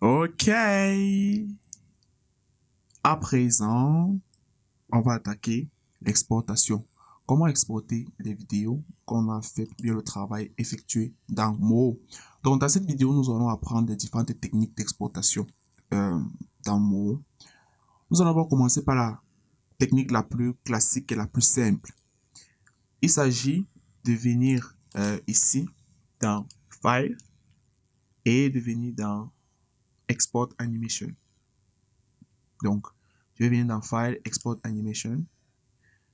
Ok. À présent, on va attaquer l'exportation. Comment exporter les vidéos qu'on a fait bien le travail effectué dans Mo. Donc, dans cette vidéo, nous allons apprendre les différentes techniques d'exportation dans Mo. Nous allons d'abord commencer par la technique la plus classique et la plus simple. Il s'agit de venir ici dans File et de venir dans Export Animation. Donc, je vais venir dans File, Export Animation.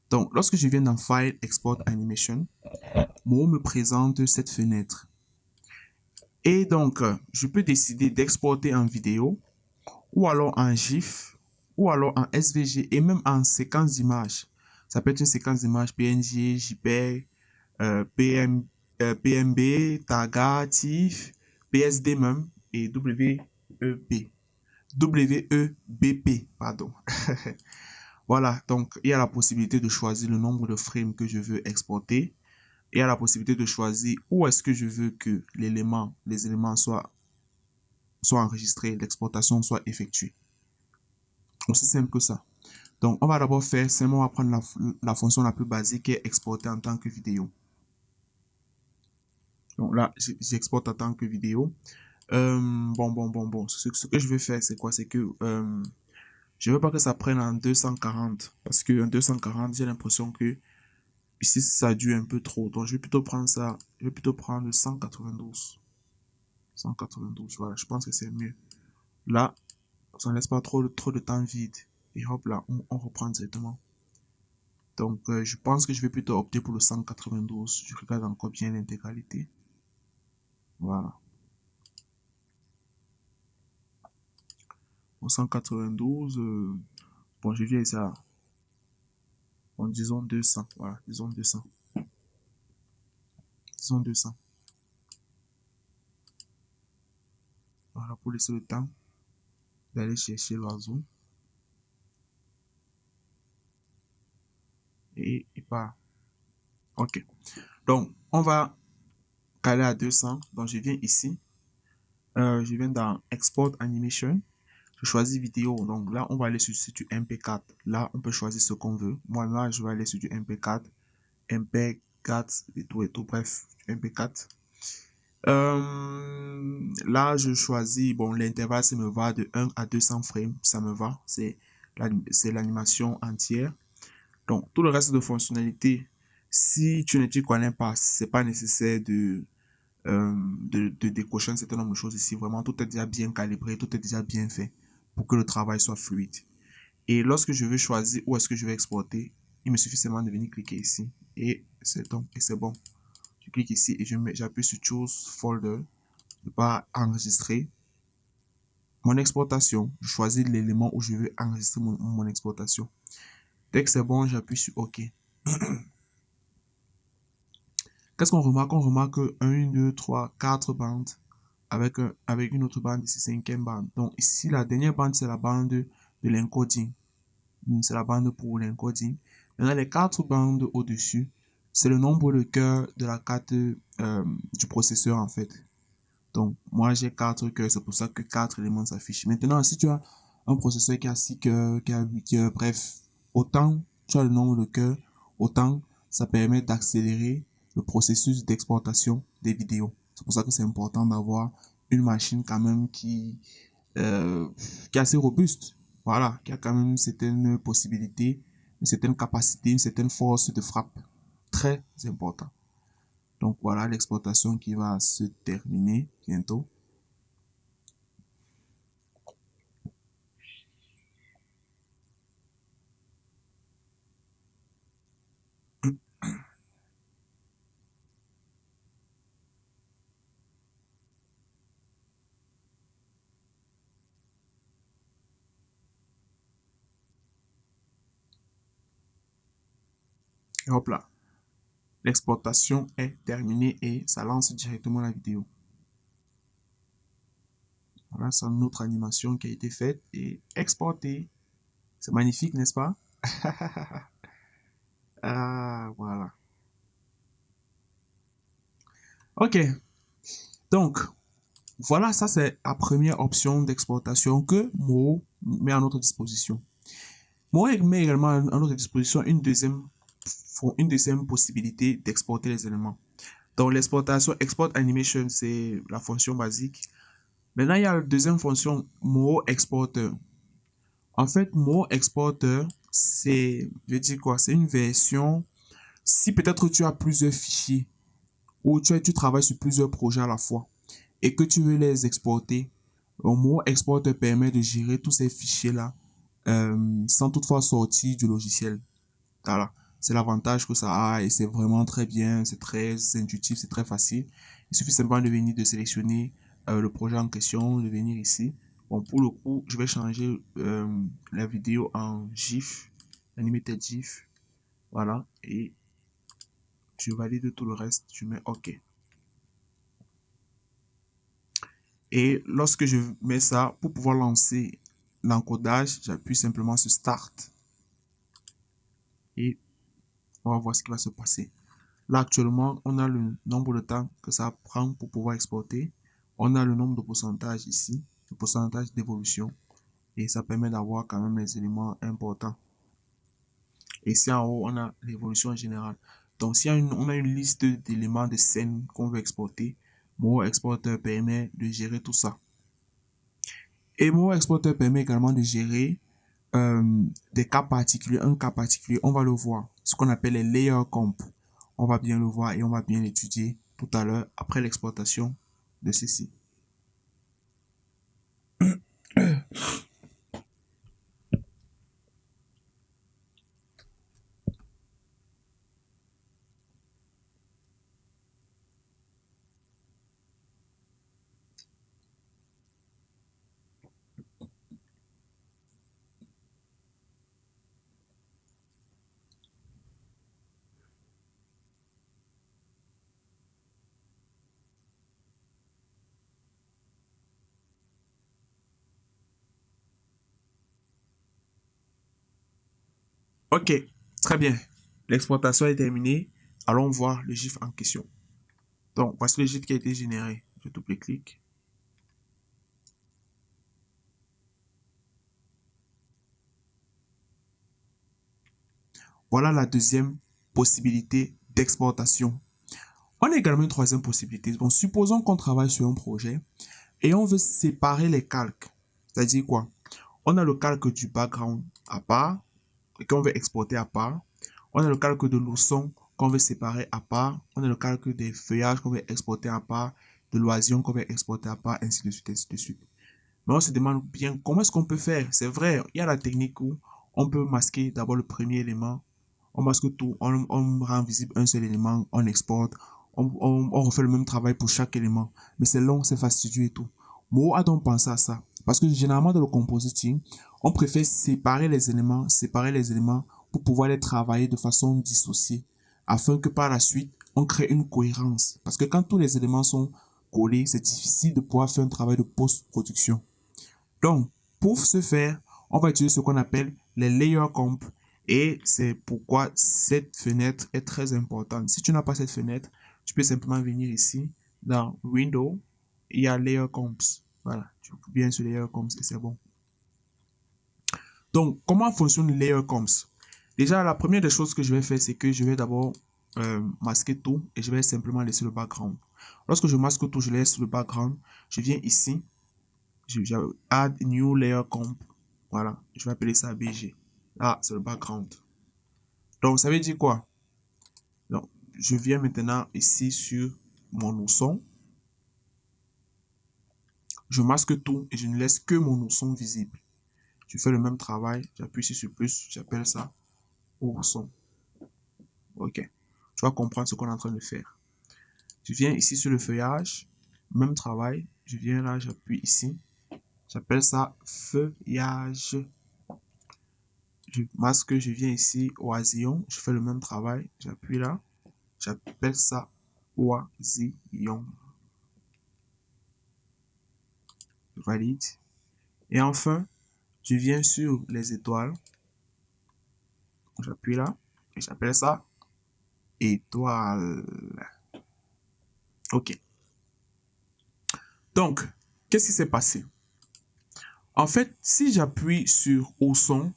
Donc, lorsque je viens dans File, Export Animation, Mo me présente cette fenêtre. Et donc, je peux décider d'exporter en vidéo, ou alors en GIF, ou alors en SVG, et même en séquence d'images. Ça peut être une séquence d'images PNG, JPEG, PMB, TAGA, TIFF, PSD même, et WEP. WEBP, pardon. Voilà, donc il y a la possibilité de choisir le nombre de frames que je veux exporter. Il y a la possibilité de choisir où est-ce que je veux que les éléments soient enregistrés, l'exportation soit effectuée. Aussi simple que ça. Donc, on va d'abord faire, on va prendre la fonction la plus basique qui est exporter en tant que vidéo. Donc là, j'exporte en tant que vidéo. Bon. Ce que je vais faire, c'est quoi? C'est que je veux pas que ça prenne en 240. Parce que en 240, j'ai l'impression que ici, ça dure un peu trop. Donc, je vais plutôt prendre ça. Je vais plutôt prendre 192. 192, voilà. Je pense que c'est mieux. Là, ça ne laisse pas trop de temps vide. Et hop là, on reprend directement. Donc, je pense que je vais plutôt opter pour le 192. Je regarde encore bien l'intégralité. Voilà. Au 192, bon, je viens ça. Bon, disons 200. Voilà, disons 200. Disons 200. Voilà, pour laisser le temps d'aller chercher l'oiseau. Et il part. Ok. Donc, on va caler à 200. Donc, je viens ici. Je viens dans Export Animation. Je choisis vidéo. Donc là, on va aller sur du MP4. Là, on peut choisir ce qu'on veut. Moi, là, je vais aller sur du MP4. MP4 et tout. Bref, MP4. Là, je choisis, bon, l'intervalle, ça me va de 1 à 200 frames. Ça me va. C'est l'animation entière. Donc, tout le reste de fonctionnalités, si tu ne t'y connais pas, c'est pas nécessaire de décocher un certain nombre de choses ici. Vraiment, tout est déjà bien calibré, tout est déjà bien fait pour que le travail soit fluide. Et lorsque je veux choisir où est-ce que je vais exporter, il me suffit seulement de venir cliquer ici. Et c'est bon. Je clique ici et j'appuie sur Choose Folder. Je vais enregistrer mon exportation. Je choisis l'élément où je veux enregistrer mon exportation. Dès que c'est bon, j'appuie sur OK. Qu'est-ce qu'on remarque? On remarque 1, 2, 3, 4 bandes avec une autre bande ici, cinquième bande. Donc ici, la dernière bande, c'est la bande de l'encoding. C'est la bande pour l'encoding. Maintenant, les 4 bandes au-dessus, c'est le nombre de cœurs de la carte du processeur en fait. Donc, moi, j'ai 4 cœurs, c'est pour ça que 4 éléments s'affichent. Maintenant, si tu as un processeur qui a 6 cœurs, qui a 8 cœurs, bref, autant tu as le nombre de cœurs, autant ça permet d'accélérer le processus d'exportation des vidéos. C'est pour ça que c'est important d'avoir une machine quand même qui est assez robuste. Voilà, qui a quand même une certaine possibilité, une certaine capacité, une certaine force de frappe. Très important. Donc voilà l'exportation qui va se terminer bientôt. Et hop là. L'exportation est terminée et ça lance directement la vidéo. Voilà, c'est une autre animation qui a été faite et exportée. C'est magnifique, n'est-ce pas? Ah, voilà. Ok. Donc, Voilà, ça c'est la première option d'exportation que Mo met à notre disposition. Mo met également à notre disposition une deuxième possibilité d'exporter les éléments. Donc l'exportation, export animation, c'est la fonction basique. Maintenant, il y a la deuxième fonction, Mo exporter. En fait, Mo exporter, c'est, je dis quoi, c'est une version, si peut-être tu as plusieurs fichiers ou tu travailles sur plusieurs projets à la fois et que tu veux les exporter, le Mo export te permet de gérer tous ces fichiers-là sans toutefois sortir du logiciel. Voilà. C'est l'avantage que ça a et c'est vraiment très bien, c'est très intuitif, c'est très facile. Il suffit simplement de sélectionner le projet en question, de venir ici. Bon, pour le coup, je vais changer la vidéo en GIF, animated GIF. Voilà. Et je valide tout le reste, je mets OK. Et lorsque je mets ça, pour pouvoir lancer l'encodage, j'appuie simplement sur Start. Et on va voir ce qui va se passer. Là, actuellement, on a le nombre de temps que ça prend pour pouvoir exporter. On a le nombre de pourcentages ici, le pourcentage d'évolution. Et ça permet d'avoir quand même les éléments importants. Et ici en haut, on a l'évolution générale. Donc, si on a une liste d'éléments de scènes qu'on veut exporter, Mo Exporter permet de gérer tout ça. Et Mo Exporter permet également de gérer des cas particuliers, un cas particulier, on va le voir, ce qu'on appelle les layer comp. On va bien le voir et on va bien l'étudier tout à l'heure après l'exportation de ceci. Ok, très bien. L'exportation est terminée. Allons voir le GIF en question. Donc, voici le GIF qui a été généré. Je double-clique. Voilà la deuxième possibilité d'exportation. On a également une troisième possibilité. Bon, supposons qu'on travaille sur un projet et on veut séparer les calques. C'est-à-dire quoi? On a le calque du background à part et qu'on veut exporter à part. On a le calque de l'ourson qu'on veut séparer à part. On a le calque des feuillages qu'on veut exporter à part, de l'oisillon qu'on veut exporter à part, ainsi de suite, ainsi de suite. Mais on se demande bien comment est-ce qu'on peut faire. C'est vrai, il y a la technique où on peut masquer d'abord le premier élément. On masque tout, on rend visible un seul élément, on exporte, on refait le même travail pour chaque élément. Mais c'est long, c'est fastidieux et tout. Mo a donc pensé à ça. Parce que généralement dans le compositing, on préfère séparer les éléments pour pouvoir les travailler de façon dissociée, afin que par la suite, on crée une cohérence. Parce que quand tous les éléments sont collés, c'est difficile de pouvoir faire un travail de post-production. Donc, pour ce faire, on va utiliser ce qu'on appelle les layer comp. Et c'est pourquoi cette fenêtre est très importante. Si tu n'as pas cette fenêtre, tu peux simplement venir ici dans Window. Il y a Layer Comps. Voilà, tu peux bien sur Layer Comps et c'est bon. Donc, comment fonctionne Layer Comps? Déjà, la première des choses que je vais faire, c'est que je vais d'abord masquer tout et je vais simplement laisser le background. Lorsque je masque tout, je laisse le background. Je viens ici, je add new layer comp. Voilà, je vais appeler ça BG. Là, c'est le background. Donc, ça veut dire quoi? Donc, je viens maintenant ici sur mon ourson. Je masque tout et je ne laisse que mon ourson visible. Je fais le même travail, j'appuie ici sur plus, j'appelle ça ourson. Ok, tu vas comprendre ce qu'on est en train de faire. Je viens ici sur le feuillage, même travail, je viens là, j'appuie ici, j'appelle ça feuillage. Je masque, je viens ici, oisillon, je fais le même travail, j'appuie là, j'appelle ça oisillon. Je valide. Et enfin, je viens sur les étoiles, j'appuie là, et j'appelle ça étoile. Ok. Donc, qu'est-ce qui s'est passé? En fait, si j'appuie sur au son,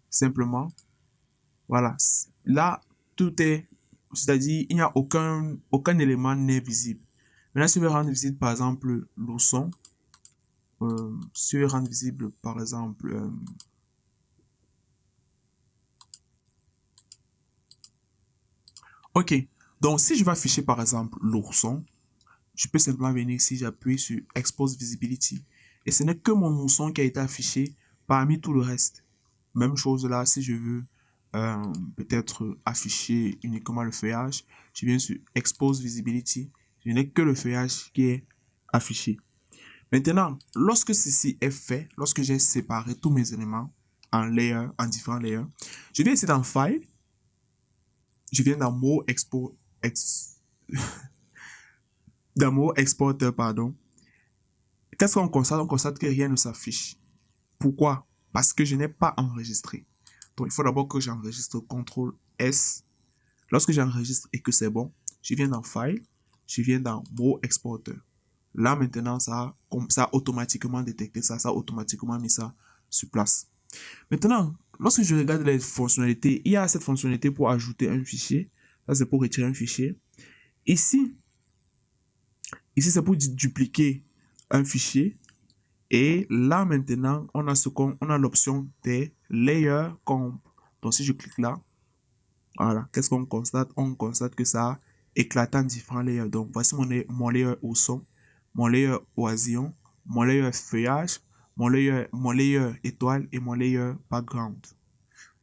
simplement, voilà, là, tout est, c'est-à-dire, il n'y a aucun élément n'est visible. Maintenant, si je veux rendre visible, par exemple, le son, si je veux rendre visible, par exemple, ok, donc si je veux afficher, par exemple, l'ourson, je peux simplement venir ici, j'appuie sur Expose Visibility. Et ce n'est que mon ourson qui a été affiché parmi tout le reste. Même chose là, si je veux peut-être afficher uniquement le feuillage, je viens sur Expose Visibility. Je n'ai que le feuillage qui est affiché. Maintenant, lorsque ceci est fait, lorsque j'ai séparé tous mes éléments en layers, en différents layers, je viens ici dans File, je viens dans Mode Export, dans Mode Exporter, pardon. Qu'est-ce qu'on constate? On constate que rien ne s'affiche. Pourquoi? Parce que je n'ai pas enregistré. Donc, il faut d'abord que j'enregistre CTRL S. Lorsque j'enregistre et que c'est bon, je viens dans File, je viens dans Mode Exporter. Là, maintenant, ça a automatiquement détecté ça, ça a automatiquement mis ça sur place. Maintenant, lorsque je regarde les fonctionnalités, il y a cette fonctionnalité pour ajouter un fichier. Ça, c'est pour retirer un fichier. Ici c'est pour dupliquer un fichier. Et là, maintenant, on a l'option des layers comp. Donc, si je clique là, voilà, qu'est-ce qu'on constate? On constate que ça a éclaté en différents layers. Donc, voici mon layer au son, mon layer oisillon, mon layer feuillage, mon layer étoile et mon layer background.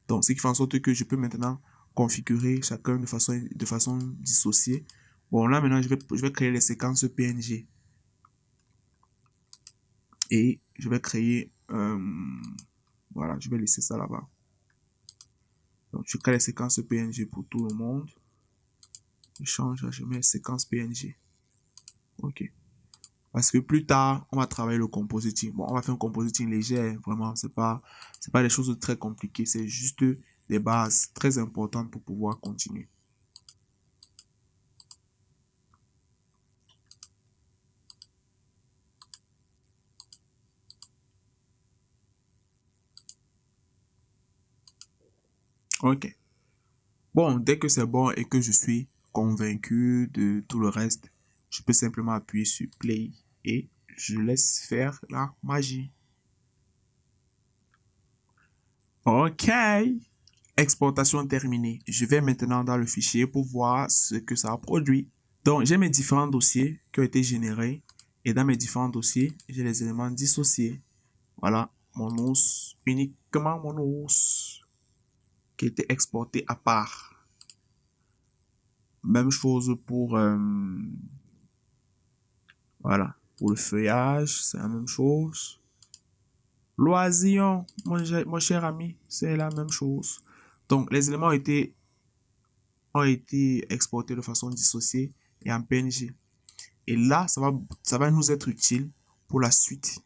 Donc, ce qui fait en sorte que je peux maintenant configurer chacun de façon dissociée. Bon, là, maintenant, je vais créer les séquences PNG. Et je vais créer, voilà, je vais laisser ça là-bas. Donc, je crée les séquences PNG pour tout le monde. Je change, je mets séquence PNG. Ok. Parce que plus tard, on va travailler le compositing. Bon, on va faire un compositing léger, vraiment, c'est pas des choses très compliquées, c'est juste des bases très importantes pour pouvoir continuer. Ok. Bon, dès que c'est bon et que je suis convaincu de tout le reste, je peux simplement appuyer sur Play et je laisse faire la magie. Ok. Exportation terminée. Je vais maintenant dans le fichier pour voir ce que ça a produit. Donc, j'ai mes différents dossiers qui ont été générés. Et dans mes différents dossiers, j'ai les éléments dissociés. Voilà, mon ours, uniquement mon ours, qui a été exporté à part. Même chose pour, voilà, pour le feuillage, c'est la même chose. L'oisillon, mon cher ami, c'est la même chose. Donc, les éléments ont été exportés de façon dissociée et en PNG. Et là, ça va nous être utile pour la suite.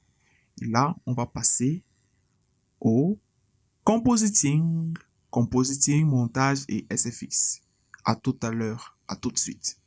Et là, on va passer au compositing, montage et SFX. À tout à l'heure, à tout de suite.